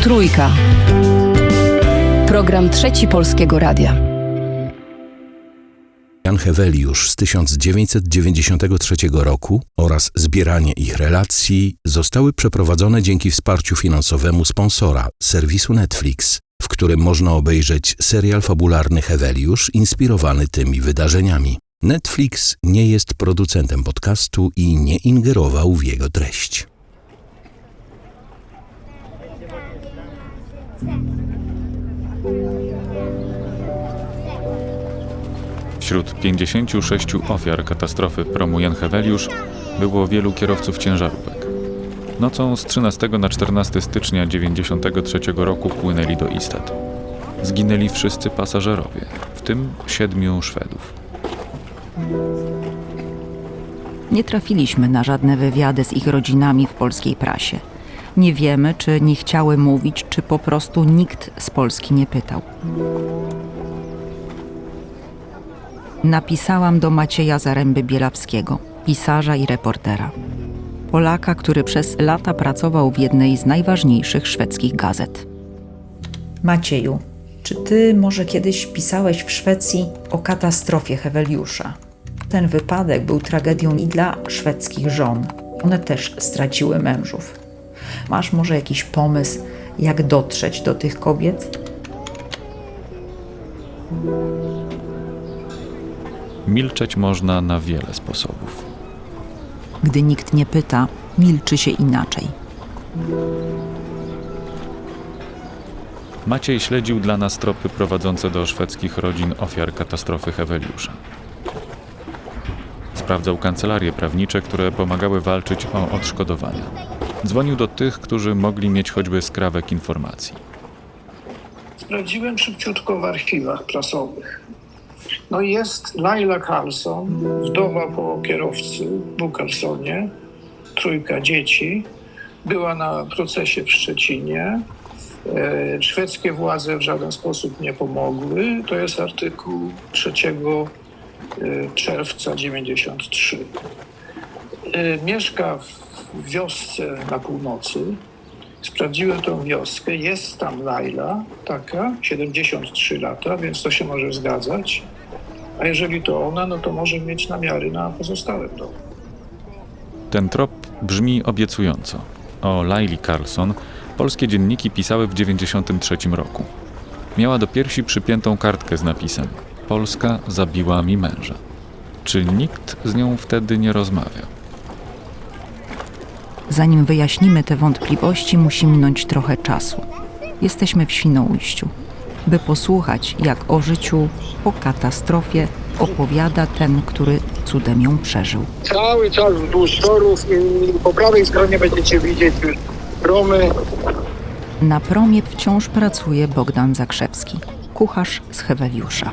Trójka. Program Trzeci Polskiego Radia. Jan Heweliusz z 1993 roku oraz zbieranie ich relacji zostały przeprowadzone dzięki wsparciu finansowemu sponsora, serwisu Netflix, w którym można obejrzeć serial fabularny Heweliusz inspirowany tymi wydarzeniami. Netflix nie jest producentem podcastu i nie ingerował w jego treść. Wśród 56 ofiar katastrofy promu Jan Heweliusz było wielu kierowców ciężarówek. Nocą z 13 na 14 stycznia 1993 roku płynęli do Istad. Zginęli wszyscy pasażerowie, w tym 7 Szwedów. Nie trafiliśmy na żadne wywiady z ich rodzinami w polskiej prasie. Nie wiemy, czy nie chciały mówić, czy po prostu nikt z Polski nie pytał. Napisałam do Macieja Zaręby-Bielawskiego, pisarza i reportera. Polaka, który przez lata pracował w jednej z najważniejszych szwedzkich gazet. Macieju, czy ty może kiedyś pisałeś w Szwecji o katastrofie Heweliusza? Ten wypadek był tragedią i dla szwedzkich żon. One też straciły mężów. Masz może jakiś pomysł, jak dotrzeć do tych kobiet? Milczeć można na wiele sposobów. Gdy nikt nie pyta, milczy się inaczej. Maciej śledził dla nas tropy prowadzące do szwedzkich rodzin ofiar katastrofy Heweliusza. Sprawdzał kancelarie prawnicze, które pomagały walczyć o odszkodowania. Dzwonił do tych, którzy mogli mieć choćby skrawek informacji. Sprawdziłem szybciutko w archiwach prasowych. No i jest Laila Carlson, wdowa po kierowcy w Carlsonie, 3 dzieci. Była na procesie w Szczecinie. Szwedzkie władze w żaden sposób nie pomogły. To jest artykuł 3 czerwca 93. Mieszka w wiosce na północy. Sprawdziłem tą wioskę. Jest tam Laila, taka, 73 lata, więc to się może zgadzać. A jeżeli to ona, no to może mieć namiary na pozostałe w domu. Ten trop brzmi obiecująco. O Laili Carlson polskie dzienniki pisały w 1993 roku. Miała do piersi przypiętą kartkę z napisem: Polska zabiła mi męża. Czy nikt z nią wtedy nie rozmawiał? Zanim wyjaśnimy te wątpliwości, musi minąć trochę czasu. Jesteśmy w Świnoujściu, by posłuchać, jak o życiu po katastrofie opowiada ten, który cudem ją przeżył. Cały czas wzdłuż torów i po prawej stronie będziecie widzieć już promy. Na promie wciąż pracuje Bogdan Zakrzewski, kucharz z Heweliusza.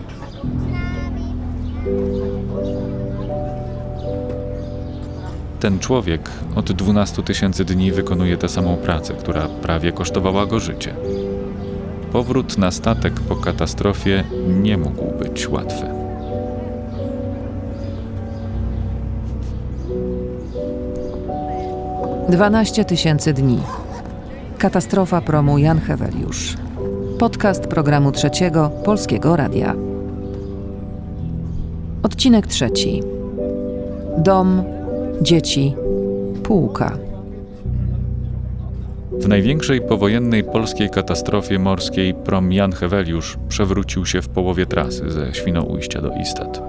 Ten człowiek od 12 000 dni wykonuje tę samą pracę, która prawie kosztowała go życie. Powrót na statek po katastrofie nie mógł być łatwy. Dwanaście 000 dni. Katastrofa promu Jan Heweliusz. Podcast programu Trzeciego Polskiego Radia. Odcinek 3. Dom, dzieci, półka. W największej powojennej polskiej katastrofie morskiej prom Jan Heweliusz przewrócił się w połowie trasy ze Świnoujścia do Istad.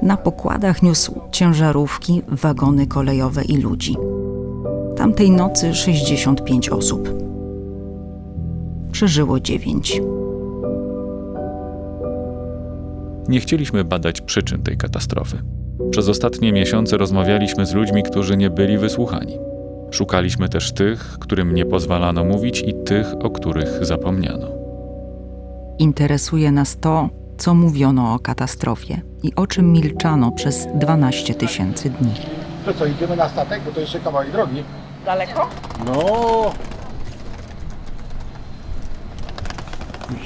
Na pokładach niósł ciężarówki, wagony kolejowe i ludzi. Tamtej nocy 65 osób. Przeżyło 9. Nie chcieliśmy badać przyczyn tej katastrofy. Przez ostatnie miesiące rozmawialiśmy z ludźmi, którzy nie byli wysłuchani. Szukaliśmy też tych, którym nie pozwalano mówić, i tych, o których zapomniano. Interesuje nas to, co mówiono o katastrofie i o czym milczano przez 12 000 dni. To co, idziemy na statek, bo to jeszcze kawałek drogi. Daleko? No.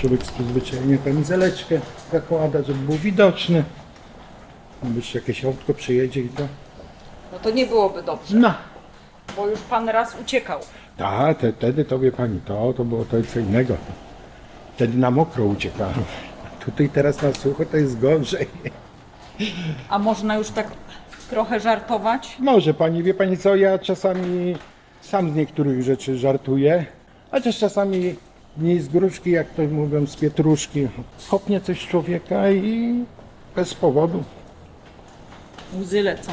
Człowiek z przyzwyczajenia kamizeleczkę zakłada, żeby był widoczny. Jeszcze jakieś autko przyjedzie i to... No to nie byłoby dobrze, No. bo już pan raz uciekał. Tak, wtedy to wie pani, to było to co innego. Wtedy na mokro uciekałem. Tutaj teraz na sucho to jest gorzej. A można już tak trochę żartować? Może pani, wie pani co, ja czasami sam z niektórych rzeczy żartuję, chociaż czasami nie z gruszki, jak to mówią, z pietruszki. Kopnie coś człowieka i bez powodu. Łzy lecą.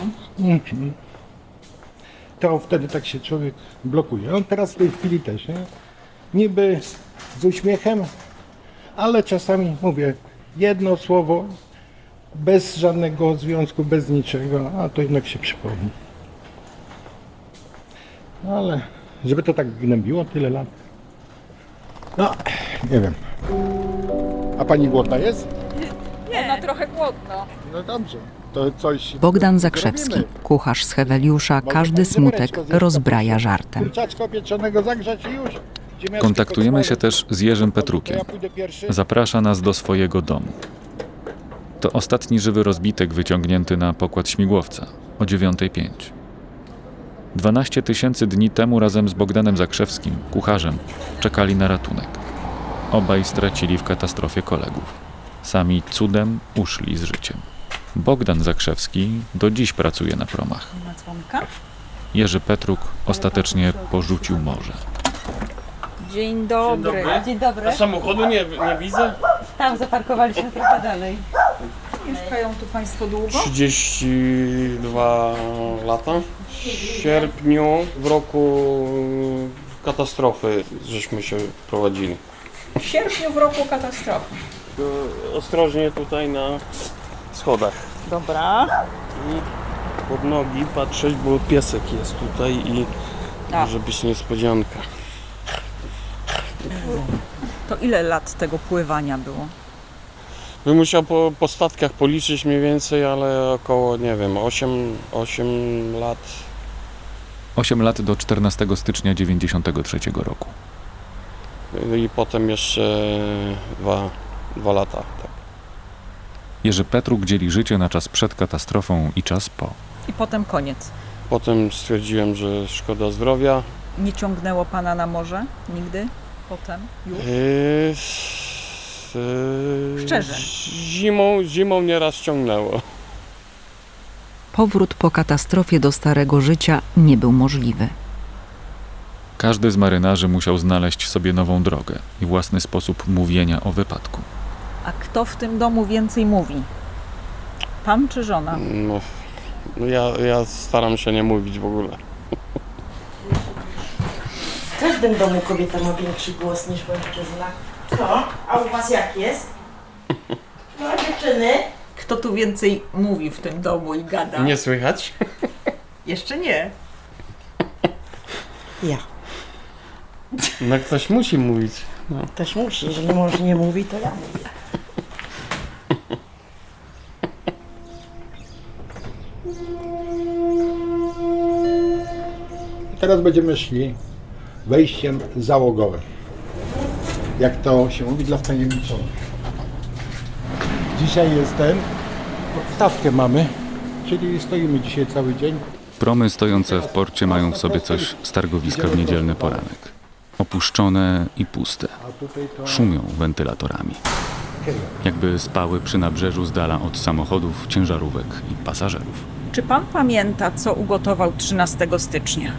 To wtedy tak się człowiek blokuje. On teraz w tej chwili też, nie? Niby z uśmiechem, ale czasami mówię jedno słowo, bez żadnego związku, bez niczego, a to jednak się przypomni. No ale żeby to tak gnębiło tyle lat. No, nie wiem. A pani głodna jest? Ona trochę głodna. No dobrze. To coś Bogdan Zakrzewski, kucharz z Heweliusza, każdy smutek rozbraja żartem. kurczaczka pieczonego zagrzać i już. Ziemniaczki Kontaktujemy się pozwolę. też z Jerzym To Petrukiem. ja pójdę pierwszy. Zaprasza nas do swojego domu. To ostatni żywy rozbitek wyciągnięty na pokład śmigłowca o 9:05. 12 000 dni temu razem z Bogdanem Zakrzewskim, kucharzem, czekali na ratunek. Obaj stracili w katastrofie kolegów. Sami cudem uszli z życiem. Bogdan Zakrzewski do dziś pracuje na promach. Ma dzwonka? Jerzy Petruk ostatecznie porzucił morze. Dzień dobry. Dzień dobry. Samochodu nie widzę. Tam zaparkowaliśmy trochę dalej. Mieszkają tu Państwo długo? 32 lata. W sierpniu w roku katastrofy żeśmy się prowadzili. W sierpniu w roku katastrofy. Ostrożnie tutaj na schodach. Dobra. I pod nogi patrzeć, bo piesek jest tutaj i A. może być niespodzianka. To ile lat tego pływania było? Bym musiał po statkach policzyć mniej więcej, ale około, nie wiem, 8 lat. 8 lat do 14 stycznia 1993 roku. I potem jeszcze 2 lata. Tak. Jerzy Petruk dzieli życie na czas przed katastrofą i czas po. I potem koniec. Potem stwierdziłem, że szkoda zdrowia. Nie ciągnęło Pana na morze? Nigdy? Potem? Już? Szczerze. Zimą nieraz ciągnęło. Powrót po katastrofie do starego życia nie był możliwy. Każdy z marynarzy musiał znaleźć sobie nową drogę i własny sposób mówienia o wypadku. A kto w tym domu więcej mówi? Pan czy żona? No ja staram się nie mówić w ogóle. W każdym domu kobieta ma większy głos niż mężczyzna. Co? A u was jak jest? No dziewczyny? Kto tu więcej mówi w tym domu i gada? Nie słychać? Jeszcze nie. Ja. No ktoś musi mówić. No. Też musi. Jeżeli mąż nie mówi, to ja mówię. Teraz będziemy szli wejściem załogowym. Jak to się mówi, dla wtajemniczonych. Dzisiaj jestem, podstawkę mamy, czyli stoimy dzisiaj cały dzień. Promy stojące w porcie mają w sobie coś z targowiska w niedzielny poranek. Opuszczone i puste. A tutaj to Szumią wentylatorami. Jakby spały przy nabrzeżu z dala od samochodów, ciężarówek i pasażerów. Czy Pan pamięta, co ugotował 13 stycznia?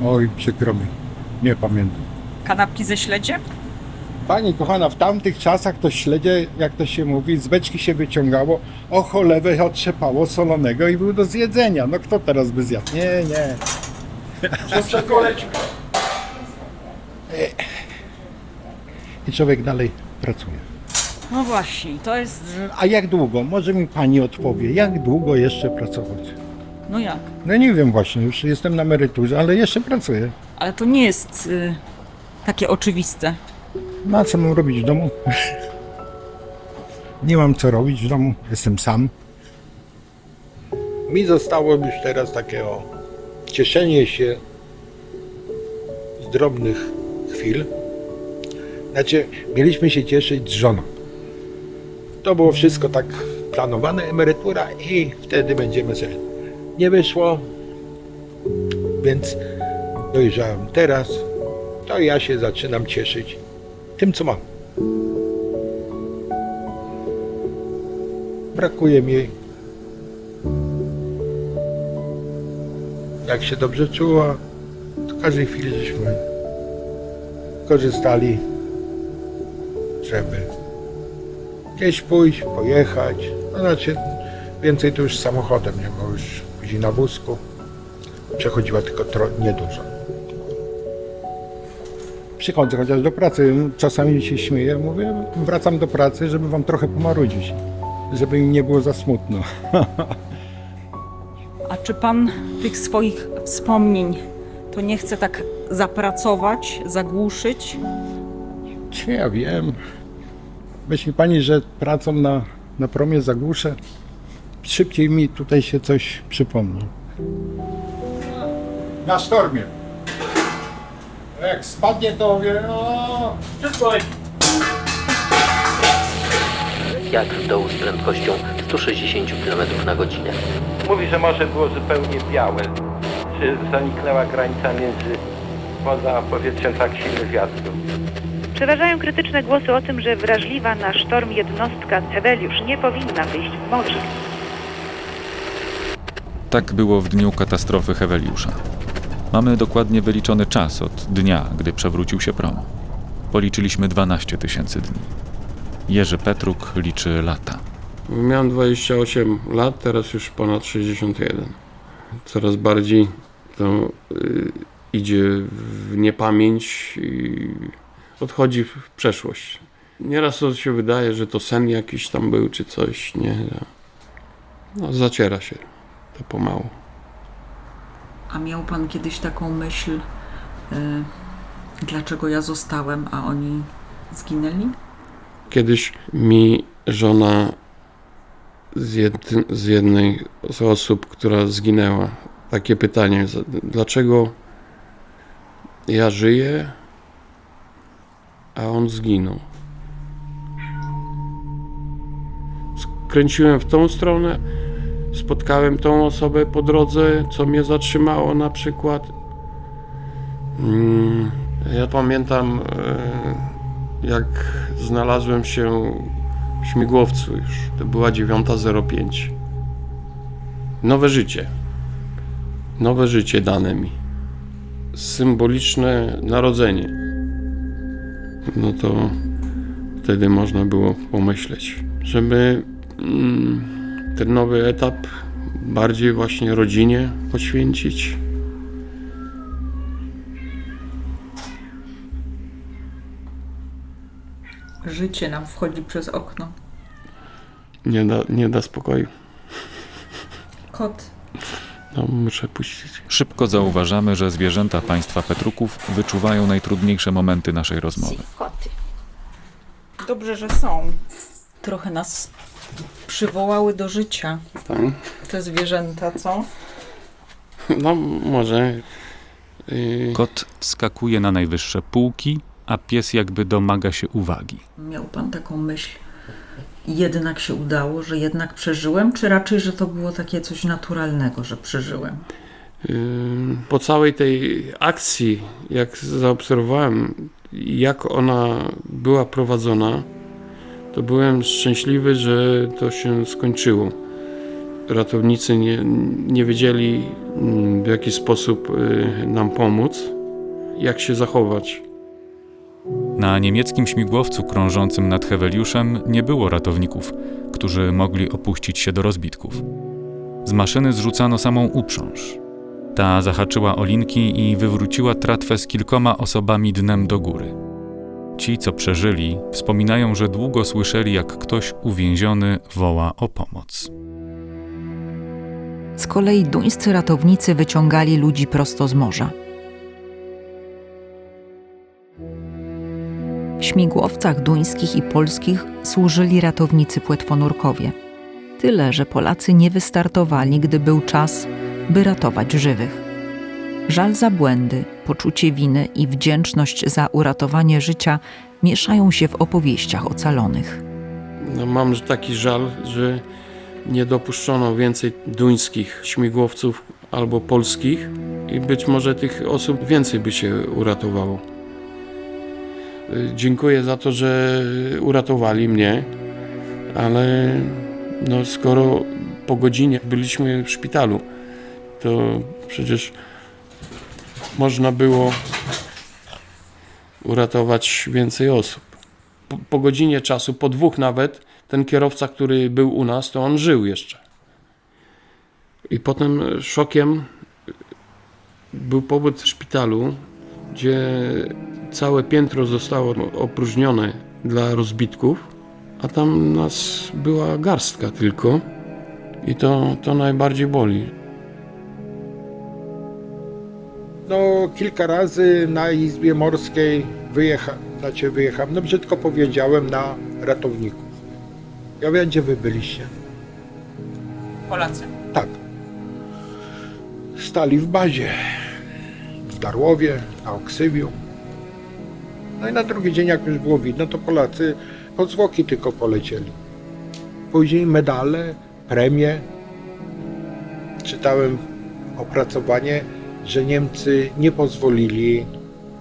Oj, przykro mi, nie pamiętam. Kanapki ze śledziem? Pani kochana, w tamtych czasach to śledzie, jak to się mówi, z beczki się wyciągało, o cholewę otrzepało solonego i był do zjedzenia. No kto teraz by zjadł? Nie. I człowiek dalej pracuje. No właśnie, to jest... A jak długo? Może mi pani odpowie, jak długo jeszcze pracować? No jak? No nie wiem właśnie, już jestem na emeryturze, ale jeszcze pracuję. Ale to nie jest takie oczywiste. No a co mam robić w domu? Nie mam co robić w domu, jestem sam. Mi zostało już teraz takie cieszenie się z drobnych chwil. Znaczy, mieliśmy się cieszyć z żoną. To było wszystko tak planowane, emerytura i wtedy będziemy sobie. Nie wyszło, więc dojrzałem teraz to ja się zaczynam cieszyć tym, co mam. Brakuje mi, jak się dobrze czuła, to w każdej chwili żeśmy korzystali, żeby gdzieś pójść, pojechać. No, znaczy, więcej to już samochodem, nie, bo już później na wózku przechodziła tylko niedużo. Przychodzę chociaż do pracy, czasami się śmieję, mówię, wracam do pracy, żeby wam trochę pomarudzić, żeby im nie było za smutno. A czy pan tych swoich wspomnień to nie chce tak zapracować, zagłuszyć? Czy ja wiem. Myśli pani, że pracą na promie zagłuszę? Szybciej mi tutaj się coś przypomni. Na sztormie. Jak spadnie, to wie, o... Wiatr w dołu z prędkością 160 km na godzinę. Mówi, że morze było zupełnie białe. Czy zaniknęła granica między wodą a powietrzem, tak silny wiatr był. Przeważają krytyczne głosy o tym, że wrażliwa na sztorm jednostka Heweliusz nie powinna wyjść w morze. Tak było w dniu katastrofy Heweliusza. Mamy dokładnie wyliczony czas od dnia, gdy przewrócił się prom. Policzyliśmy 12 000 dni. Jerzy Petruk liczy lata. Miałem 28 lat, teraz już ponad 61. Coraz bardziej to idzie w niepamięć i odchodzi w przeszłość. Nieraz to się wydaje, że to sen jakiś tam był, czy coś, nie? No, zaciera się to pomału. A miał pan kiedyś taką myśl, dlaczego ja zostałem, a oni zginęli? Kiedyś mi żona z jednej z osób, która zginęła, takie pytanie, dlaczego ja żyję, a on zginął. Skręciłem w tą stronę, spotkałem tą osobę po drodze, co mnie zatrzymało na przykład. Ja pamiętam, jak znalazłem się w śmigłowcu już. To była 9:05. Nowe życie. Nowe życie dane mi. Symboliczne narodzenie. No to wtedy można było pomyśleć, żeby ten nowy etap bardziej właśnie rodzinie poświęcić. Życie nam wchodzi przez okno. Nie da spokoju. Kot. No, muszę puścić. Szybko zauważamy, że zwierzęta państwa Petruków wyczuwają najtrudniejsze momenty naszej rozmowy. Dobrze, że są. Trochę nas przywołały do życia. Tak. Te zwierzęta, co? No, może. Kot wskakuje na najwyższe półki, a pies jakby domaga się uwagi. Miał pan taką myśl, jednak się udało, że jednak przeżyłem, czy raczej, że to było takie coś naturalnego, że przeżyłem? Po całej tej akcji, jak zaobserwowałem, jak ona była prowadzona, to byłem szczęśliwy, że to się skończyło. Ratownicy nie wiedzieli, w jaki sposób nam pomóc, jak się zachować. Na niemieckim śmigłowcu krążącym nad Heweliuszem nie było ratowników, którzy mogli opuścić się do rozbitków. Z maszyny zrzucano samą uprząż. Ta zahaczyła o linki i wywróciła tratwę z kilkoma osobami dnem do góry. Ci, co przeżyli, wspominają, że długo słyszeli, jak ktoś uwięziony woła o pomoc. Z kolei duńscy ratownicy wyciągali ludzi prosto z morza. W śmigłowcach duńskich i polskich służyli ratownicy płetwonurkowie. Tyle, że Polacy nie wystartowali, gdy był czas, by ratować żywych. Żal za błędy, poczucie winy i wdzięczność za uratowanie życia mieszają się w opowieściach ocalonych. No, mam taki żal, że nie dopuszczono więcej duńskich śmigłowców albo polskich i być może tych osób więcej by się uratowało. dziękuję za to, że uratowali mnie, ale no, skoro po godzinie byliśmy w szpitalu, to przecież można było uratować więcej osób. Po godzinie czasu, po 2 nawet, ten kierowca, który był u nas, to on żył jeszcze. I potem szokiem był pobyt w szpitalu, gdzie całe piętro zostało opróżnione dla rozbitków, a tam nas była garstka tylko i to najbardziej boli. No, kilka razy na Izbie Morskiej wyjechałem, no brzydko powiedziałem, na ratowników. Ja wiem, gdzie wy byliście. Polacy. Tak. Stali w bazie, w Darłowie, na Oksywiu. No i na drugi dzień, jak już było widno, to Polacy pod zwłoki tylko polecieli. Później medale, premie. Czytałem opracowanie, że Niemcy nie pozwolili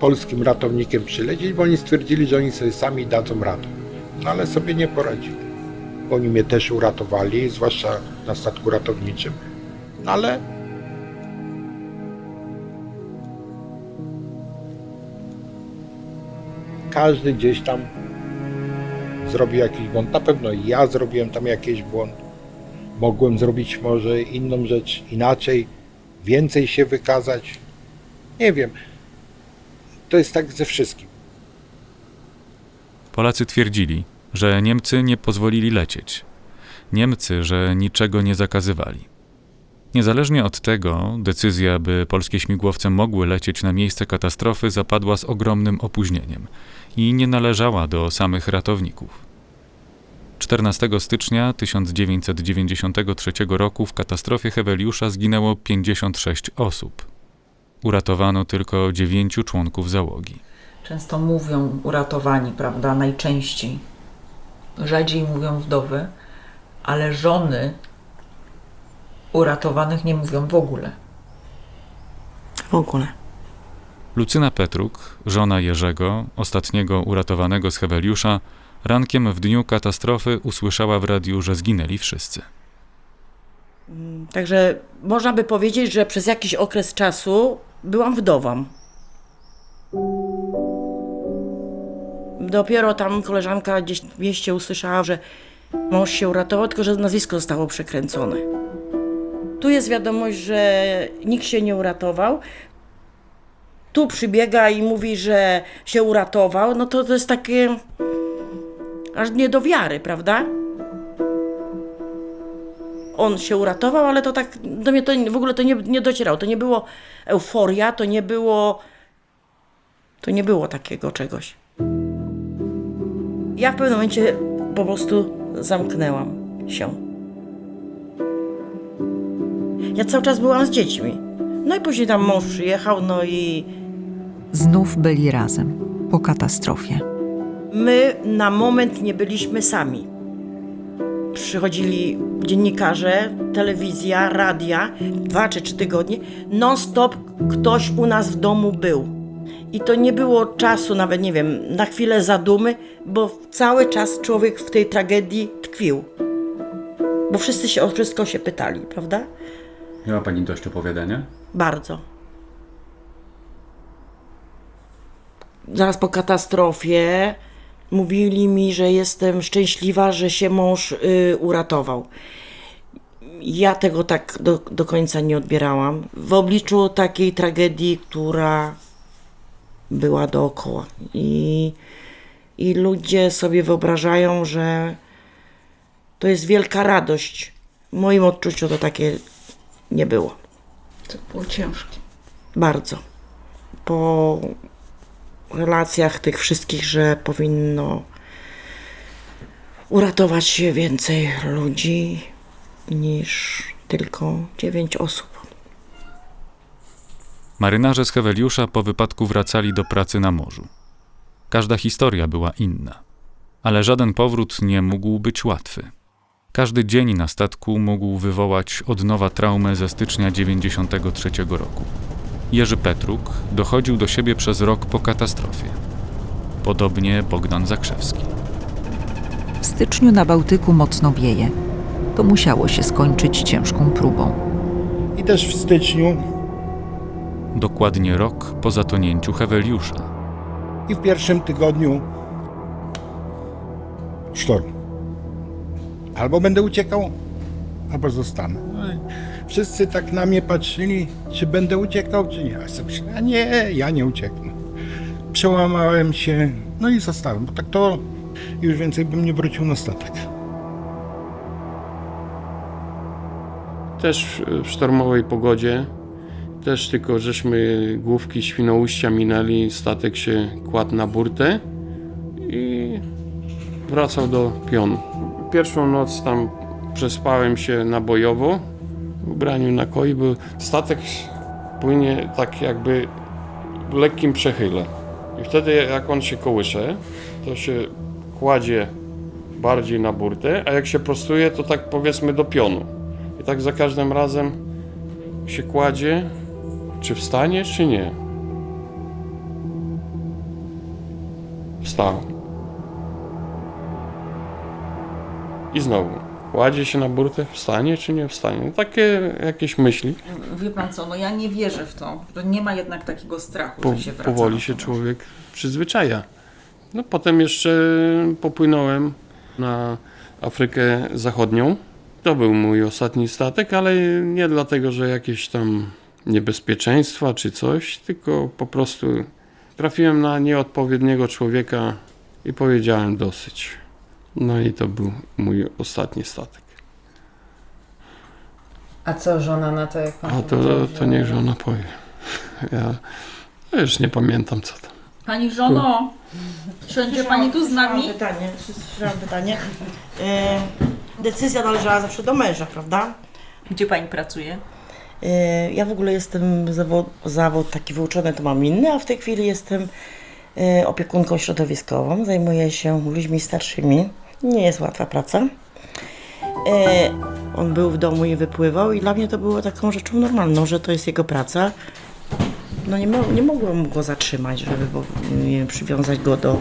polskim ratownikiem przylecieć, bo oni stwierdzili, że oni sobie sami dadzą radę. No ale sobie nie poradzili. Oni mnie też uratowali, zwłaszcza na statku ratowniczym. No ale każdy gdzieś tam zrobił jakiś błąd. Na pewno ja zrobiłem tam jakiś błąd. Mogłem zrobić może inną rzecz inaczej, więcej się wykazać. Nie wiem. To jest tak ze wszystkim. Polacy twierdzili, że Niemcy nie pozwolili lecieć. Niemcy, że niczego nie zakazywali. Niezależnie od tego, decyzja, by polskie śmigłowce mogły lecieć na miejsce katastrofy, zapadła z ogromnym opóźnieniem i nie należała do samych ratowników. 14 stycznia 1993 roku w katastrofie Heweliusza zginęło 56 osób. Uratowano tylko 9 członków załogi. Często mówią uratowani, prawda, najczęściej. Rzadziej mówią wdowy, ale żony uratowanych nie mówią w ogóle. W ogóle. Lucyna Petruk, żona Jerzego, ostatniego uratowanego z Heweliusza, rankiem w dniu katastrofy usłyszała w radiu, że zginęli wszyscy. Także można by powiedzieć, że przez jakiś okres czasu byłam wdową. Dopiero tam koleżanka gdzieś w mieście usłyszała, że mąż się uratował, tylko że nazwisko zostało przekręcone. Tu jest wiadomość, że nikt się nie uratował. Tu przybiega i mówi, że się uratował, no to jest takie aż nie do wiary, prawda? On się uratował, ale to tak do mnie to w ogóle to nie docierało. To nie było euforia, to nie było takiego czegoś. Ja w pewnym momencie po prostu zamknęłam się. Ja cały czas byłam z dziećmi. No i później tam mąż przyjechał, no i... Znów byli razem, po katastrofie. My na moment nie byliśmy sami. Przychodzili dziennikarze, telewizja, radia, 2 czy 3 tygodnie. Non-stop ktoś u nas w domu był. I to nie było czasu, nawet nie wiem, na chwilę zadumy, bo cały czas człowiek w tej tragedii tkwił. Bo wszyscy się o wszystko się pytali, prawda? Miała Pani dość opowiadania? Bardzo. Zaraz po katastrofie mówili mi, że jestem szczęśliwa, że się mąż uratował. Ja tego tak do końca nie odbierałam. W obliczu takiej tragedii, która była dookoła. I ludzie sobie wyobrażają, że to jest wielka radość. W moim odczuciu to takie nie było. To było ciężkie. Bardzo. Po relacjach tych wszystkich, że powinno uratować się więcej ludzi niż tylko 9 osób. Marynarze z Heweliusza po wypadku wracali do pracy na morzu. Każda historia była inna, ale żaden powrót nie mógł być łatwy. Każdy dzień na statku mógł wywołać od nowa traumę ze stycznia 1993 roku. Jerzy Petruk dochodził do siebie przez rok po katastrofie. Podobnie Bogdan Zakrzewski. W styczniu na Bałtyku mocno wieje. To musiało się skończyć ciężką próbą. I też w styczniu Dokładnie rok po zatonięciu Heweliusza. i w pierwszym tygodniu sztorm. Albo będę uciekał, albo zostanę. No i wszyscy tak na mnie patrzyli, czy będę uciekał, czy nie. A nie, ja nie ucieknę. Przełamałem się, no i zostałem, bo tak to już więcej bym nie wrócił na statek. Też w sztormowej pogodzie, też tylko żeśmy główki Świnoujścia minęli, statek się kładł na burtę i wracał do pionu. Pierwszą noc tam przespałem się nabojowo w ubraniu na koi, bo statek płynie tak jakby w lekkim przechyle. I wtedy jak on się kołysze, to się kładzie bardziej na burtę, a jak się prostuje, to tak powiedzmy do pionu. I tak za każdym razem się kładzie, czy wstanie, czy nie. Wstał. I znowu. Kładzie się na burtę, wstanie, czy nie wstanie. No, takie jakieś myśli. Wie pan co, no ja nie wierzę w to, że nie ma jednak takiego strachu, że się wraca. Powoli się człowiek przyzwyczaja. No potem jeszcze popłynąłem na Afrykę Zachodnią. To był mój ostatni statek, ale nie dlatego, że jakieś tam niebezpieczeństwa czy coś, tylko po prostu trafiłem na nieodpowiedniego człowieka i powiedziałem dosyć. No i to był mój ostatni statek. A co żona na to, jak pan A to niech żona powie. Ja już nie pamiętam co to. Pani żono, siądzie pani tu z nami? Słyszałam pytanie. Decyzja należała zawsze do męża, prawda? Gdzie pani pracuje? Ja w ogóle jestem zawód taki wyuczony, to mam inny, a w tej chwili jestem opiekunką środowiskową. Zajmuję się ludźmi starszymi. Nie jest łatwa praca. On był w domu i wypływał i dla mnie to było taką rzeczą normalną, że to jest jego praca. No nie mogłam go zatrzymać, żeby nie wiem, przywiązać go do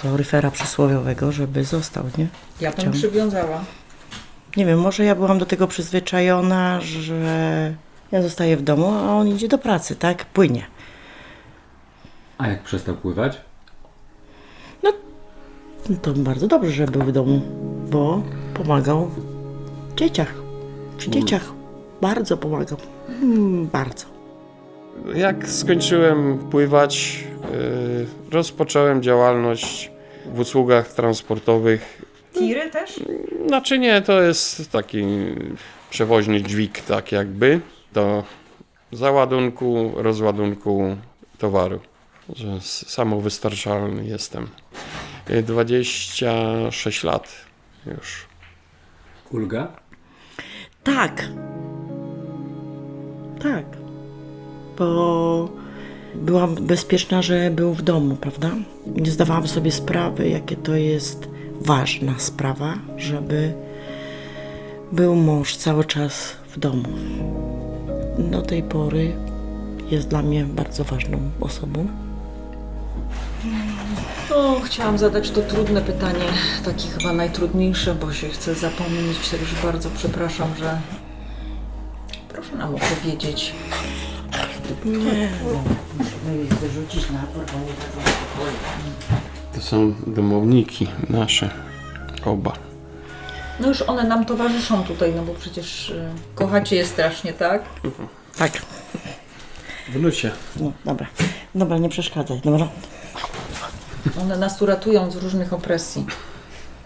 kaloryfera przysłowiowego, żeby został, nie? Ja bym przywiązała. Nie wiem, może ja byłam do tego przyzwyczajona, że ja zostaję w domu, a on idzie do pracy, tak? Płynie. A jak przestał pływać? No to bardzo dobrze, że był w domu, bo pomagał dzieciach. Przy dzieciach bardzo pomagał. Bardzo. Jak skończyłem pływać, rozpocząłem działalność w usługach transportowych. Tiry też? Znaczy nie, to jest taki przewoźny dźwig, tak jakby, do załadunku, rozładunku towaru. Że samowystarczalny jestem. 26 lat już. Ulga? Tak. Tak. Bo byłam bezpieczna, że był w domu, prawda? Nie zdawałam sobie sprawy, jakie to jest ważna sprawa, żeby był mąż cały czas w domu. Do tej pory jest dla mnie bardzo ważną osobą. O, chciałam zadać to trudne pytanie, takie chyba najtrudniejsze, bo się chcę zapomnieć, tak już bardzo przepraszam, że... Proszę nam opowiedzieć. Nie. To są domowniki nasze, oba. No już one nam towarzyszą tutaj, no bo przecież kochacie je strasznie, tak? Tak. Wnucie. No, dobra. Dobra, nie przeszkadzaj, dobra? One nas tu ratują z różnych opresji.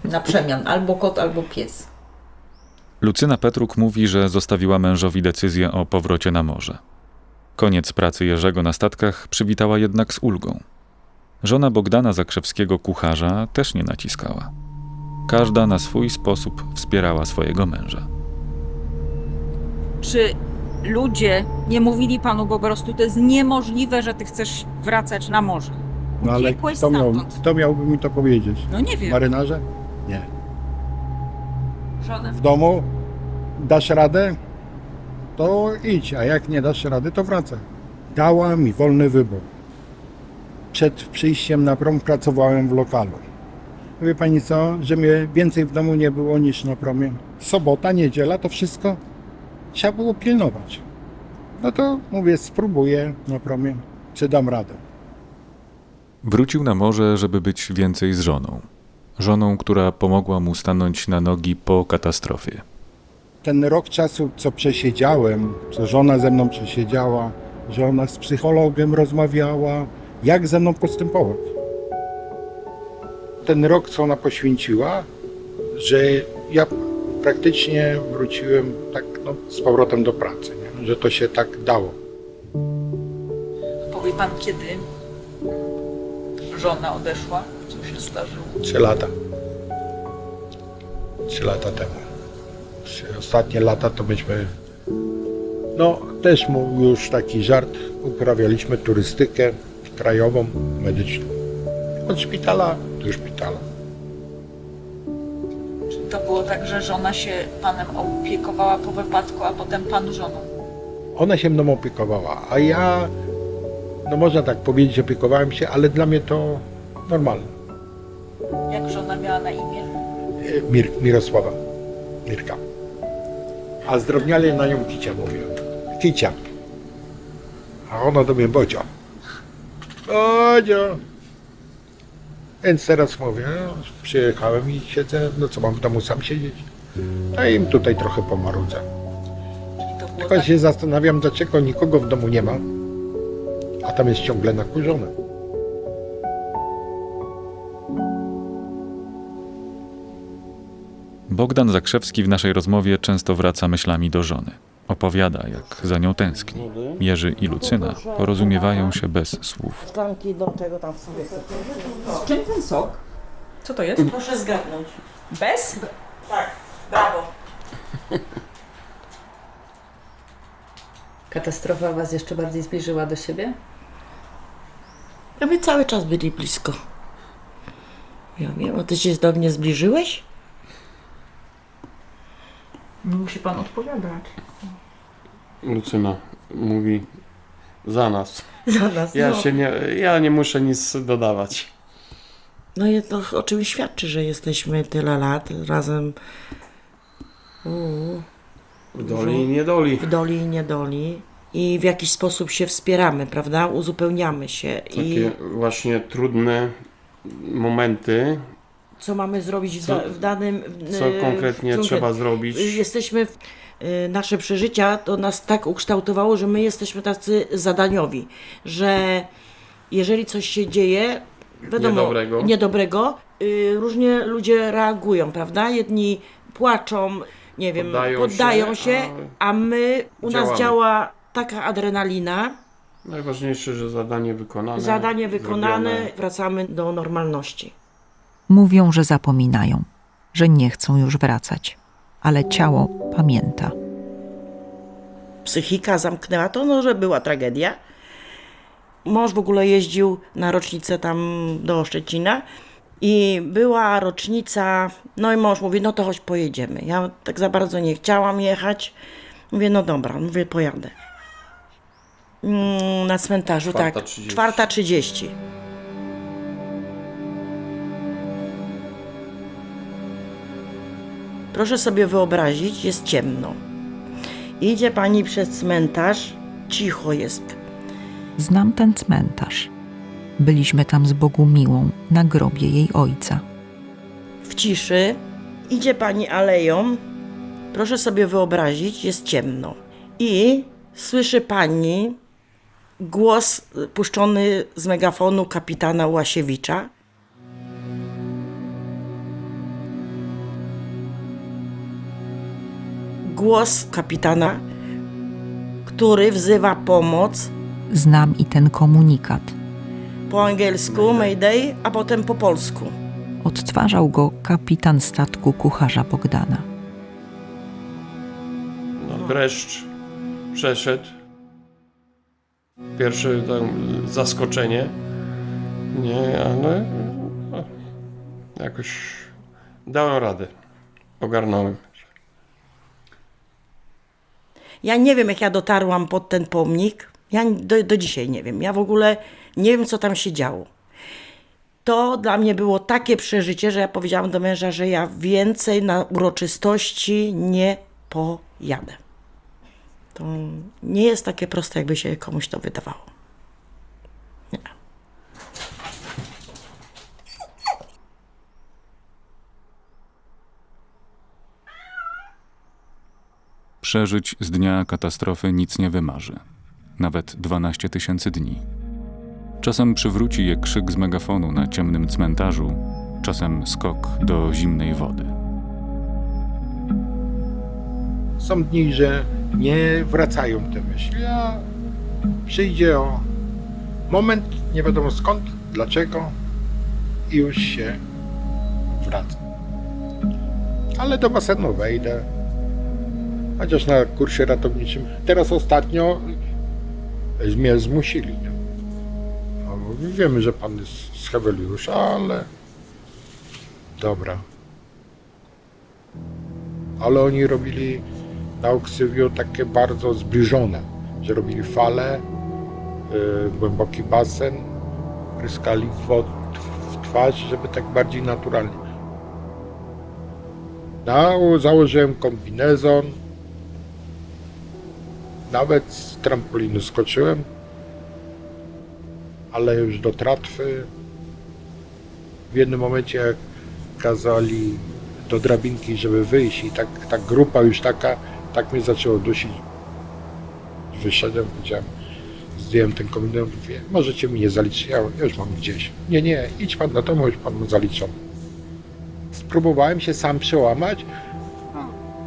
Na przemian, albo kot, albo pies. Lucyna Petruk mówi, że zostawiła mężowi decyzję o powrocie na morze. Koniec pracy Jerzego na statkach przywitała jednak z ulgą. Żona Bogdana Zakrzewskiego, kucharza, też nie naciskała. Każda na swój sposób wspierała swojego męża. Czy ludzie nie mówili panu po prostu, to jest niemożliwe, że ty chcesz wracać na morze? No ale Uciekłeś kto miałby mi to powiedzieć? No nie wiem. Marynarze? Nie. Żona. W domu dasz radę, to idź, a jak nie dasz rady, to wracaj. Dała mi wolny wybór. przed przyjściem na prom pracowałem w lokalu. Wie pani co, że mnie więcej w domu nie było niż na promie. Sobota, niedziela, to wszystko trzeba było pilnować. No to mówię, spróbuję na promie, czy dam radę. Wrócił na morze, żeby być więcej z żoną. Żoną, która pomogła mu stanąć na nogi po katastrofie. Ten rok czasu, co przesiedziałem, co żona ze mną przesiedziała, że ona z psychologiem rozmawiała, jak ze mną postępować. Ten rok, co ona poświęciła, że ja praktycznie wróciłem tak z powrotem do pracy, nie? Że to się tak dało. Powie pan, kiedy żona odeszła? Co się zdarzyło? 3 lata. 3 lata temu. Ostatnie lata to myśmy, też mógł już taki żart, uprawialiśmy turystykę krajową, medyczną. Od szpitala do szpitala. Czy to było tak, że żona się panem opiekowała po wypadku, a potem pan żoną? Ona się mną opiekowała, a ja, można tak powiedzieć, opiekowałem się, ale dla mnie to normalne. Jak żona miała na imię? Mirosława. Mirka. A zdrobniale na nią Kicia mówią. Kicia. A ona do mnie Bodzio. Bodzio. Więc teraz mówię, przyjechałem i siedzę, co mam w domu sam siedzieć? A im tutaj trochę pomarudzę. Tylko się zastanawiam, dlaczego nikogo w domu nie ma, a tam jest ciągle nakurzone. Bogdan Zakrzewski w naszej rozmowie często wraca myślami do żony. Opowiada, jak za nią tęskni. Jerzy i Lucyna porozumiewają się bez słów. Szklanki do tego tam sobie. Z czym ten sok? Co to jest? Proszę zgadnąć. Bez? Tak, brawo. Katastrofa was jeszcze bardziej zbliżyła do siebie? My cały czas byli blisko. Ja wiem, a ty się do mnie zbliżyłeś? Musi pan odpowiadać. Lucyna mówi za nas. Za nas, Ja nie muszę nic dodawać. No i to o czym świadczy, że jesteśmy tyle lat razem. W doli i niedoli. W doli i niedoli. I w jakiś sposób się wspieramy, prawda? Uzupełniamy się. Takie właśnie trudne momenty. Co mamy zrobić w danym... Co konkretnie trzeba zrobić? Jesteśmy... Nasze przeżycia to nas tak ukształtowało, że my jesteśmy tacy zadaniowi, że jeżeli coś się dzieje, wiadomo, niedobrego, różnie ludzie reagują, prawda? Jedni płaczą, nie wiem, poddają się, a my, u nas działa taka adrenalina. Najważniejsze, że zadanie wykonane. Zadanie wykonane, wracamy do normalności. Mówią, że zapominają, że nie chcą już wracać, ale ciało pamięta. Psychika zamknęła to, że była tragedia. Mąż w ogóle jeździł na rocznicę tam do Szczecina i była rocznica, no i mąż mówi, no to chodź pojedziemy. Ja tak za bardzo nie chciałam jechać. Mówię, no dobra, pojadę. Na cmentarzu, 4:30. 4:30. Proszę sobie wyobrazić, jest ciemno. Idzie pani przez cmentarz, cicho jest. Znam ten cmentarz. Byliśmy tam z Bogumiłą na grobie jej ojca. W ciszy idzie pani aleją. Proszę sobie wyobrazić, jest ciemno. I słyszy pani głos puszczony z megafonu kapitana Łasiewicza. Głos kapitana, który wzywa pomoc. Znam i ten komunikat. Po angielsku Mayday, a potem po polsku. Odtwarzał go kapitan statku kucharza Bogdana. Dreszcz przeszedł. Pierwsze zaskoczenie. Nie, ale jakoś dałem radę. Ogarnąłem. Ja nie wiem, jak ja dotarłam pod ten pomnik. Ja do dzisiaj nie wiem. Ja w ogóle Nie wiem, co tam się działo. To dla mnie było takie przeżycie, że ja powiedziałam do męża, że ja więcej na uroczystości nie pojadę. To nie jest takie proste, jakby się komuś to wydawało. Nie. Przeżyć z dnia katastrofy nic nie wymarzy. Nawet 12 000 dni. Czasem przywróci je krzyk z megafonu na ciemnym cmentarzu, czasem skok do zimnej wody. Są dni, że nie wracają te myśli, a przyjdzie moment, nie wiadomo skąd, dlaczego i już się wraca. Ale do basenu wejdę, chociaż na kursie ratowniczym. Teraz ostatnio mnie zmusili. No, wiemy, że pan jest z Heweliusza, ale dobra. Ale oni robili na Oksywiu takie bardzo zbliżone, że robili fale, głęboki basen, pryskali w twarz, żeby tak bardziej naturalnie. No, założyłem kombinezon, nawet z trampolinu skoczyłem, ale już do tratwy. W jednym momencie jak kazali do drabinki, żeby wyjść i ta grupa już taka, tak mnie zaczęło dusić. Wyszedłem, powiedziałem, zdjąłem ten kombinezon, mówię, możecie mi nie zaliczyć, ja już mam gdzieś. Nie, idź pan do domu, już pan ma zaliczony. Spróbowałem się sam przełamać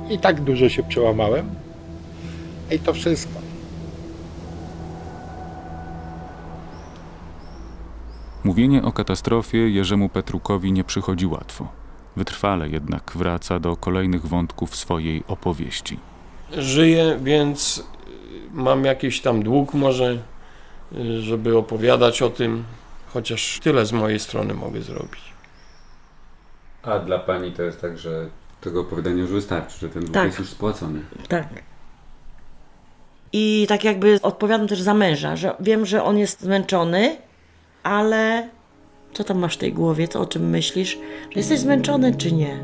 i tak dużo się przełamałem. I to wszystko. Mówienie o katastrofie Jerzemu Petrukowi nie przychodzi łatwo. Wytrwale jednak wraca do kolejnych wątków swojej opowieści. Żyję, więc mam jakiś tam dług może, żeby opowiadać o tym, chociaż tyle z mojej strony mogę zrobić. A dla pani to jest tak, że tego opowiadania już wystarczy, że ten dług Tak. jest już spłacony. Tak. I tak jakby odpowiadam też za męża, że wiem, że on jest zmęczony, ale co tam masz w tej głowie, o czym myślisz? Że jesteś zmęczony czy nie?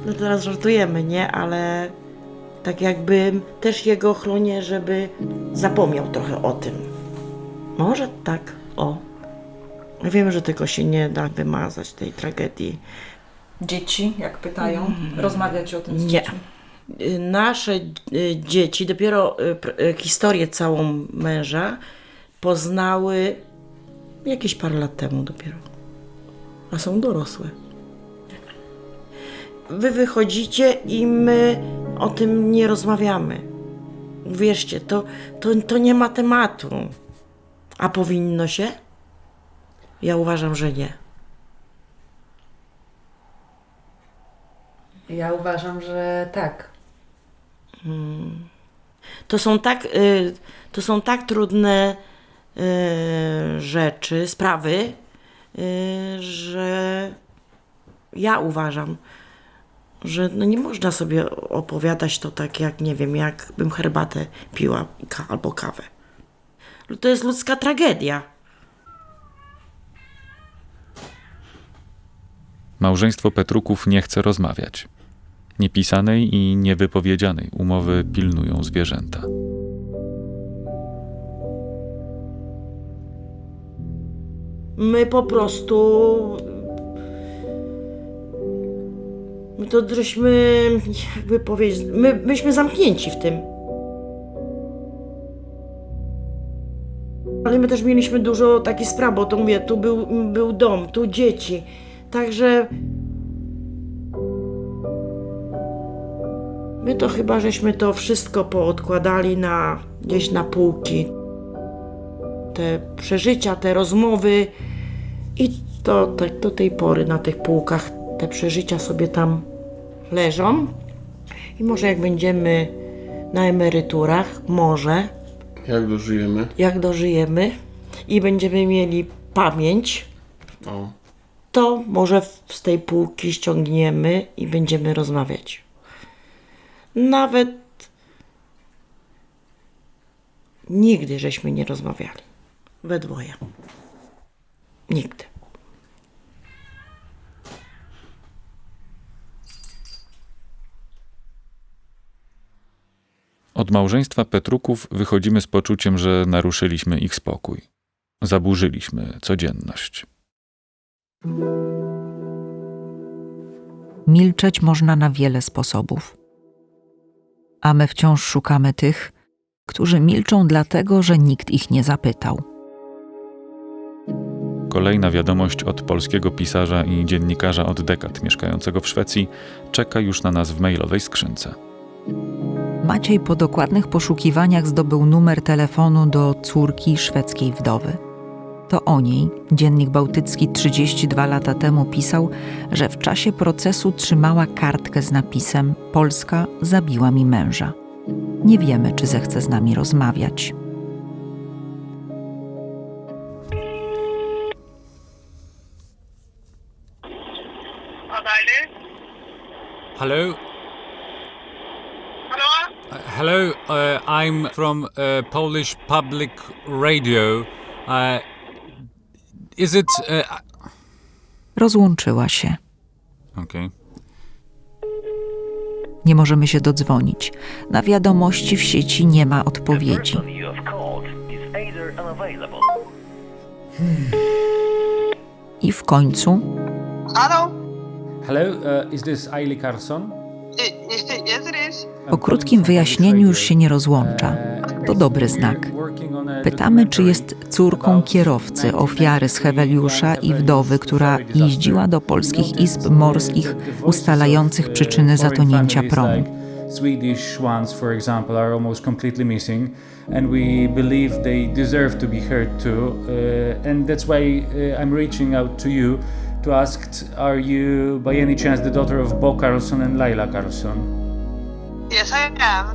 No teraz żartujemy, nie? Ale tak jakby też jego chronię, żeby zapomniał trochę o tym. Może tak, Wiem, że tego się nie da wymazać, tej tragedii. Dzieci, jak pytają, rozmawiać o tym z Nie. dziećmi? Nasze dzieci dopiero historię całą męża poznały jakieś parę lat temu dopiero. A są dorosłe. Wy wychodzicie i my o tym nie rozmawiamy. Wierzcie, to nie ma tematu. A powinno się? Ja uważam, że nie. Ja uważam, że tak. To są tak trudne rzeczy, sprawy, że ja uważam, że nie można sobie opowiadać to tak jak, nie wiem, jakbym herbatę piła albo kawę. To jest ludzka tragedia. Małżeństwo Petruków nie chce rozmawiać. Niepisanej i niewypowiedzianej umowy pilnują zwierzęta. My po prostu... My to żeśmy, jakby powiedzieć, myśmy zamknięci w tym. Ale my też mieliśmy dużo takich spraw, bo to mówię, tu był dom, tu dzieci. Także my to chyba żeśmy to wszystko poodkładali gdzieś na półki. Te przeżycia, te rozmowy i to tak do tej pory na tych półkach te przeżycia sobie tam leżą. I może jak będziemy na emeryturach, może jak dożyjemy i będziemy mieli pamięć, to może z tej półki ściągniemy i będziemy rozmawiać. Nawet nigdy żeśmy nie rozmawiali. We dwoje. Nigdy. Od małżeństwa Petruków wychodzimy z poczuciem, że naruszyliśmy ich spokój. Zaburzyliśmy codzienność. Milczeć można na wiele sposobów. A my wciąż szukamy tych, którzy milczą dlatego, że nikt ich nie zapytał. Kolejna wiadomość od polskiego pisarza i dziennikarza od dekad mieszkającego w Szwecji czeka już na nas w mailowej skrzynce. Maciej po dokładnych poszukiwaniach zdobył numer telefonu do córki szwedzkiej wdowy. To o niej Dziennik Bałtycki 32 lata temu pisał, że w czasie procesu trzymała kartkę z napisem „Polska zabiła mi męża”. Nie wiemy, czy zechce z nami rozmawiać. Hello. Hello, I'm from Polish Public Radio. Is it... Rozłączyła się. Okej. Nie możemy się dodzwonić. Na wiadomości w sieci nie ma odpowiedzi. I w końcu... Hello, is this Aili Carlson? Po krótkim wyjaśnieniu już się nie rozłącza. To dobry znak. Pytamy, czy jest córką kierowcy, ofiary z Heweliusza i wdowy, która jeździła do polskich izb morskich ustalających przyczyny zatonięcia promu. Swedish ones, for example, are almost completely missing, and we believe they deserve to be heard too. And that's why I'm reaching out to you to ask, are you by any chance the daughter of Bo Carlson and Laila Carlson? Yes, I am.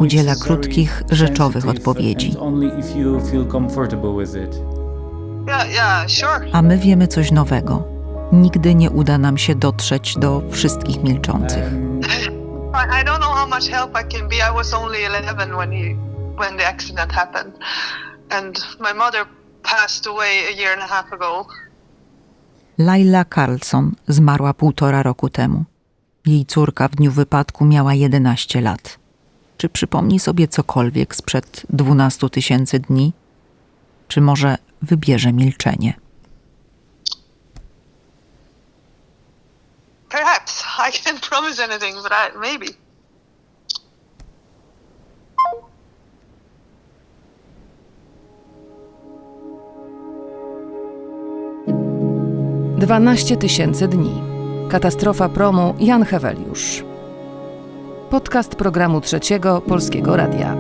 Udziela krótkich, rzeczowych odpowiedzi. A my wiemy coś nowego. Nigdy nie uda nam się dotrzeć do wszystkich milczących. I don't know how much help I can be. I was only 11 when the accident happened, and my mother passed away a year and a half ago. Laila Carlson zmarła 1,5 roku temu. Jej córka w dniu wypadku miała 11 lat. Czy przypomni sobie cokolwiek sprzed 12 000 dni? Czy może wybierze milczenie? Perhaps. I can't promise anything, but maybe. - 12 000 dni. Katastrofa promu Jan Heweliusz. Podcast programu Trzeciego Polskiego Radia.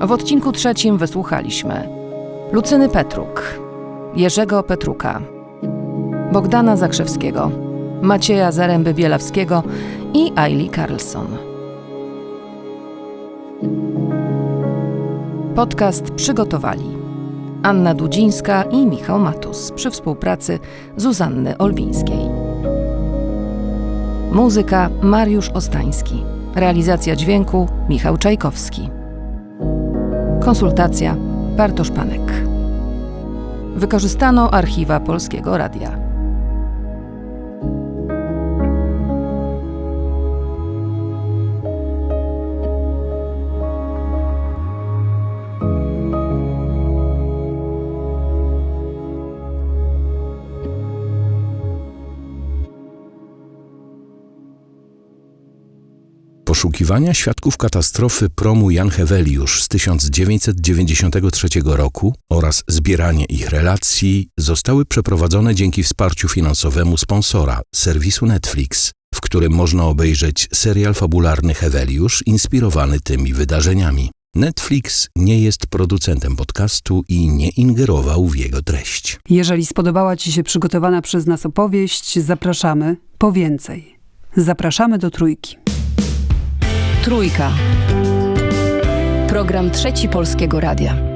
W odcinku 3 wysłuchaliśmy Lucyny Petruk, Jerzego Petruka, Bogdana Zakrzewskiego, Macieja Zaręby-Bielawskiego i Aili Carlson. Podcast przygotowali Anna Dudzińska i Michał Matus przy współpracy Zuzanny Olbińskiej. Muzyka Mariusz Ostański. Realizacja dźwięku Michał Czajkowski. Konsultacja Bartosz Panek. Wykorzystano archiwa Polskiego Radia. Poszukiwania świadków katastrofy promu Jan Heweliusz z 1993 roku oraz zbieranie ich relacji zostały przeprowadzone dzięki wsparciu finansowemu sponsora, serwisu Netflix, w którym można obejrzeć serial fabularny Heweliusz inspirowany tymi wydarzeniami. Netflix nie jest producentem podcastu i nie ingerował w jego treść. Jeżeli spodobała Ci się przygotowana przez nas opowieść, zapraszamy po więcej. Zapraszamy do Trójki. Trójka. Program Trzeci Polskiego Radia.